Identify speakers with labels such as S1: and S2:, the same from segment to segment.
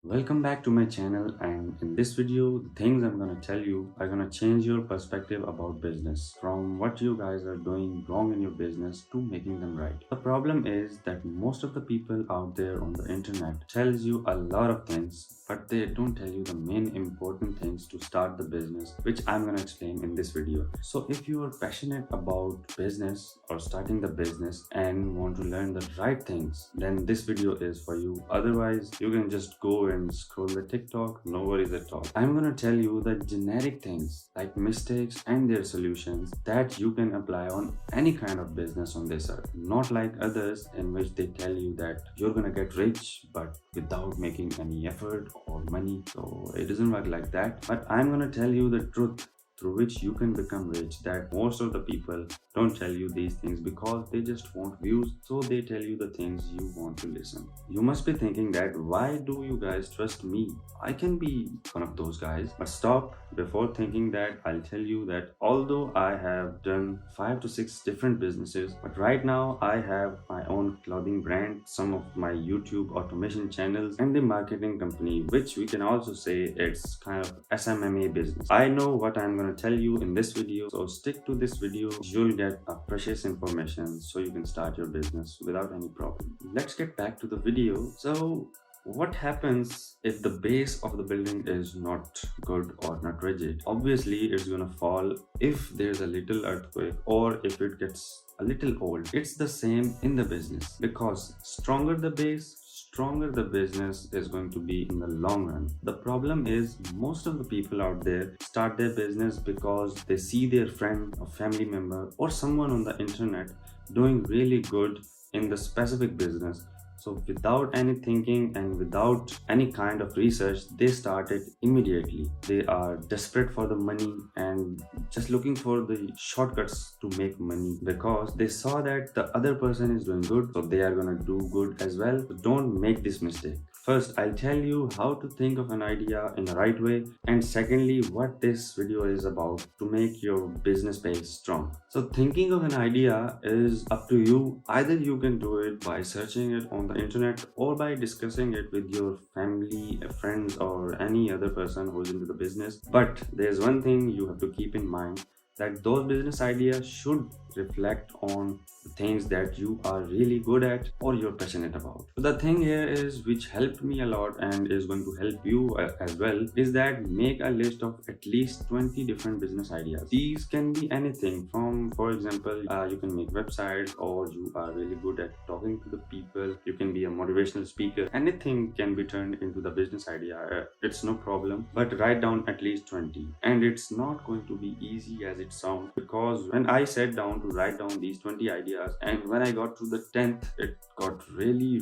S1: Welcome back to my channel, and in this video the things I'm gonna tell you are gonna change your perspective about business from what you guys are doing wrong in your business to making them right. The problem is that most of the people out there on the internet tells you a lot of things, but they don't tell you the main important things to start the business, which I'm gonna explain in this video. So if you are passionate about business or starting the business and want to learn the right things, then this video is for you. Otherwise you can just go and scroll the TikTok, no worries at all. I'm gonna tell you the generic things like mistakes and their solutions that you can apply on any kind of business on this earth. Not like others in which they tell you that you're gonna get rich but without making any effort or money. So it doesn't work like that. But I'm gonna tell you the truth through which you can become rich, that most of the people don't tell you these things because they just want views, so they tell you the things you want to listen. You must be thinking that why do you guys trust me? I can be one of those guys. But stop. Before thinking that, I'll tell you that although I have done 5 to 6 different businesses, but right now I have my own clothing brand, some of my YouTube automation channels, and the marketing company, which we can also say it's kind of SMMA business. I know what I'm gonna tell you in this video, so stick to this video. You'll get a precious information so you can start your business without any problem. Let's get back to the video. So what happens if the base of the building is not good or not rigid? Obviously it's gonna fall if there's a little earthquake or if it gets a little old. It's the same in the business, because stronger the base, stronger the business is going to be in the long run. The problem is most of the people out there start their business because they see their friend or family member or someone on the internet doing really good in the specific business. So without any thinking and without any kind of research, they started immediately. They are desperate for the money and just looking for the shortcuts to make money because they saw that the other person is doing good, so they are gonna do good as well. So don't make this mistake. First, I'll tell you how to think of an idea in the right way, and secondly, what this video is about to make your business base strong. So thinking of an idea is up to you. Either you can do it by searching it on the internet or by discussing it with your family, friends, or any other person who's into the business. But there's one thing you have to keep in mind, that those business ideas should reflect on the things that you are really good at or you're passionate about. So the thing here is, which helped me a lot and is going to help you as well, is that make a list of at least 20 different business ideas. These can be anything from, for example, you can make websites, or you are really good at talking to the people, you can be a motivational speaker. Anything can be turned into the business idea. It's no problem, but write down at least 20. And it's not going to be easy as it sounds, because when I sat down to write down these 20 ideas, and when I got to the 10th, it got really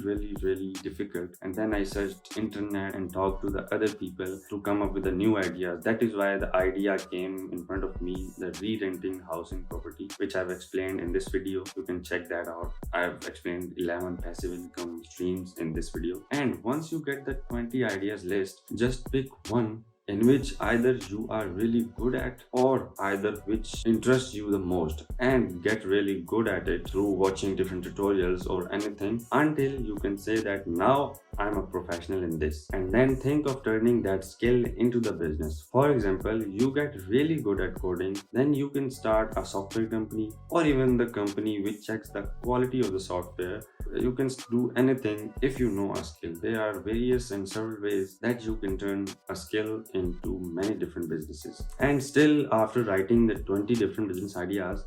S1: difficult. And then I searched internet and talked to the other people to come up with the new ideas. That is why the idea came in front of me, the re-renting housing property, which I've explained in this video. You can check that out. I've explained 11 passive income streams in this video. And once you get the 20 ideas list, just pick one in which either you are really good at or either which interests you the most, and get really good at it through watching different tutorials or anything until you can say that now I'm a professional in this. And then think of turning that skill into the business. For example, you get really good at coding, then you can start a software company or even the company which checks the quality of the software. You can do anything if you know a skill. There are various and several ways that you can turn a skill into many different businesses. And still, after writing the 20 different business ideas,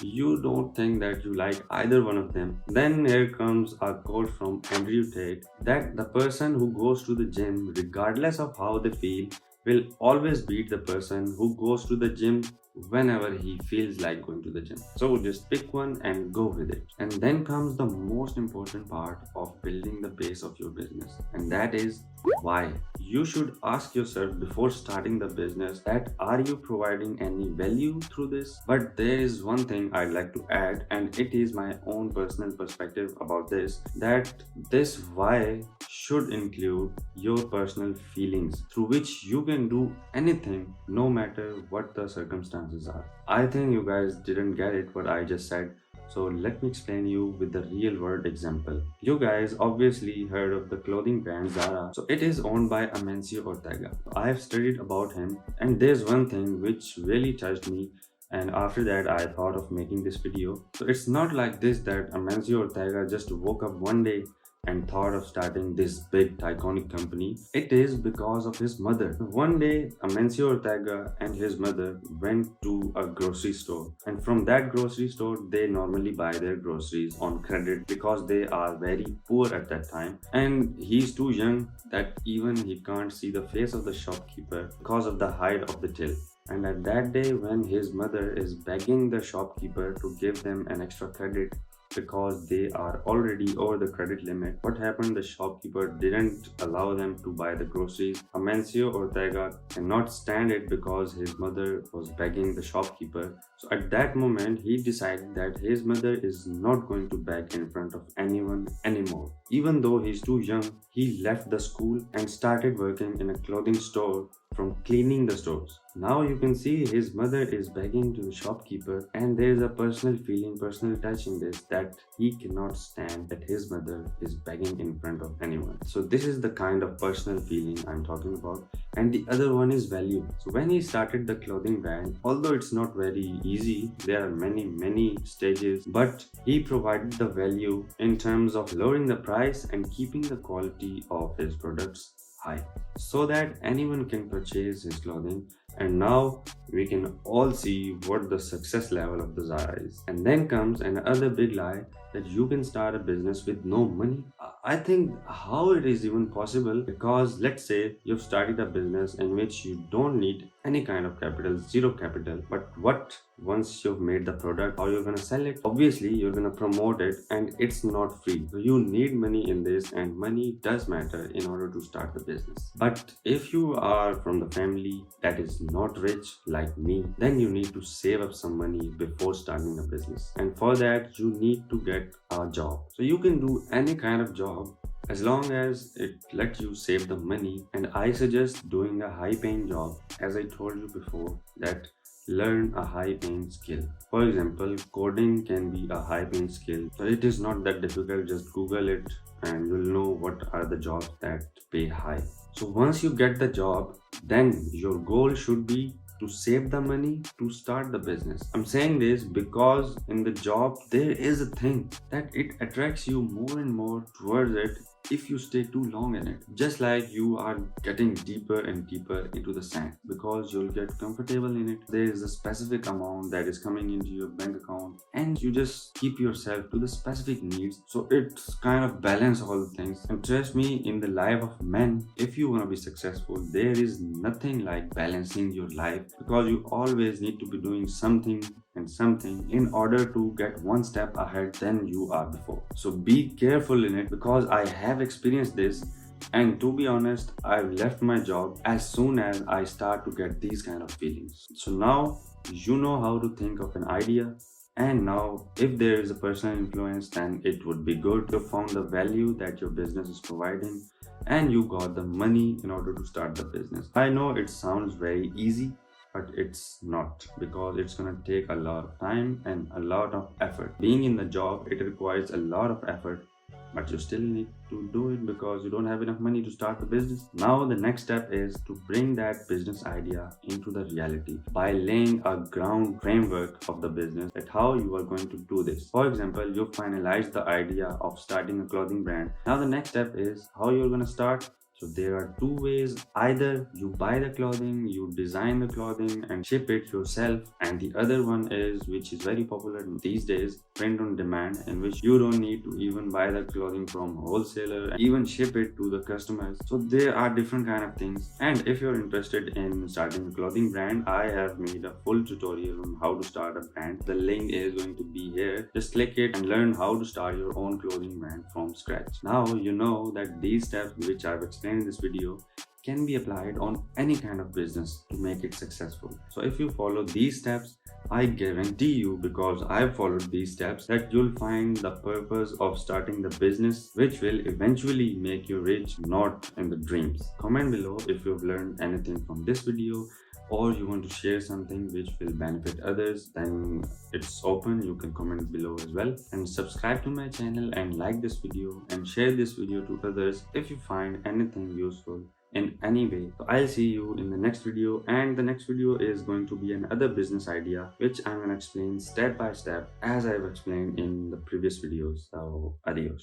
S1: you don't think that you like either one of them, then here comes a quote from Andrew Tate, that the person who goes to the gym regardless of how they feel will always beat the person who goes to the gym whenever he feels like going to the gym. So just pick one and go with it. And then comes the most important part of building the base of your business, and that is why. You should ask yourself before starting the business that are you providing any value through this? But there is one thing I'd like to add, and it is my own personal perspective about this, that this why should include your personal feelings through which you can do anything no matter what the circumstances are. I think you guys didn't get it what I just said, So let me explain you with the real world example. You guys obviously heard of the clothing brand Zara. So it is owned by Amancio Ortega. I have studied about him, and there's one thing which really touched me, and after that I thought of making this video. So it's not like this that Amancio Ortega just woke up one day and thought of starting this big iconic company. It is because of his mother. One day, Amancio Ortega and his mother went to a grocery store, and from that grocery store, they normally buy their groceries on credit because they are very poor at that time. And he's too young that even he can't see the face of the shopkeeper because of the height of the till. And at that day, when his mother is begging the shopkeeper to give them an extra credit because they are already over the credit limit, what happened? The shopkeeper didn't allow them to buy the groceries. Amancio Ortega cannot stand it because his mother was begging the shopkeeper. So at that moment, he decided that his mother is not going to beg in front of anyone anymore. Even though he's too young, he left the school and started working in a clothing store, from cleaning the stores. Now you can see his mother is begging to the shopkeeper, and there is a personal feeling, personal touch in this, that he cannot stand that his mother is begging in front of anyone. So this is the kind of personal feeling I'm talking about. And the other one is value. So when he started the clothing brand, although it's not very easy, there are many stages, but he provided the value in terms of lowering the price and keeping the quality of his products high so that anyone can purchase his clothing. And now we can all see what the success level of the Zara is. And then comes another big lie, that you can start a business with no money. I think how it is even possible, because let's say you've started a business in which you don't need any kind of capital, zero capital. But what once you've made the product, how you're gonna sell it? Obviously you're gonna promote it, and it's not free. So you need money in this, and money does matter in order to start the business. But if you are from the family that is not rich like me, then you need to save up some money before starting a business. And for that you need to get a job. So you can do any kind of job as long as it lets you save the money. And I suggest doing a high paying job. As I told you before, that learn a high paying skill. For example, coding can be a high paying skill. So it is not that difficult, just Google it and you'll know what are the jobs that pay high. So once you get the job, then your goal should be to save the money to start the business. I'm saying this because in the job there is a thing that it attracts you more and more towards it if you stay too long in it. Just like you are getting deeper and deeper into the sand, because you'll get comfortable in it. There is a specific amount that is coming into your bank account, and you just keep yourself to the specific needs. So it's kind of balance all the things. And trust me, in the life of men, if you want to be successful, there is nothing like balancing your life, because you always need to be doing something and something in order to get one step ahead than you are before. So be careful in it, because I have experienced this, and to be honest, I've left my job as soon as I start to get these kind of feelings. So now you know how to think of an idea, and now if there is a personal influence, then it would be good to found the value that your business is providing, and you got the money in order to start the business. I know it sounds very easy, but it's not, because it's gonna take a lot of time and a lot of effort. Being in the job, it requires a lot of effort, but you still need to do it because you don't have enough money to start the business. Now the next step is to bring that business idea into the reality by laying a ground framework of the business, at how you are going to do this. For example, you finalize the idea of starting a clothing brand. Now the next step is how you're gonna start. So there are two ways. Either you buy the clothing, you design the clothing and ship it yourself, and the other one is, which is very popular these days, print on demand, in which you don't need to even buy the clothing from wholesaler and even ship it to the customers. So there are different kind of things. And if you're interested in starting a clothing brand, I have made a full tutorial on how to start a brand. The link is going to be here. Just click it and learn how to start your own clothing brand from scratch. Now you know that these steps which I've explained in this video can be applied on any kind of business to make it successful. So if you follow these steps, I guarantee you, because I've followed these steps, that you'll find the purpose of starting the business, which will eventually make you rich, not in the dreams. Comment below if you've learned anything from this video. or you want to share something which will benefit others, then it's open. You can comment below as well, and subscribe to my channel and like this video and share this video to others if you find anything useful in any way. So I'll see you in the next video, and the next video is going to be another business idea which I'm going to explain step by step as I've explained in the previous videos. So adios.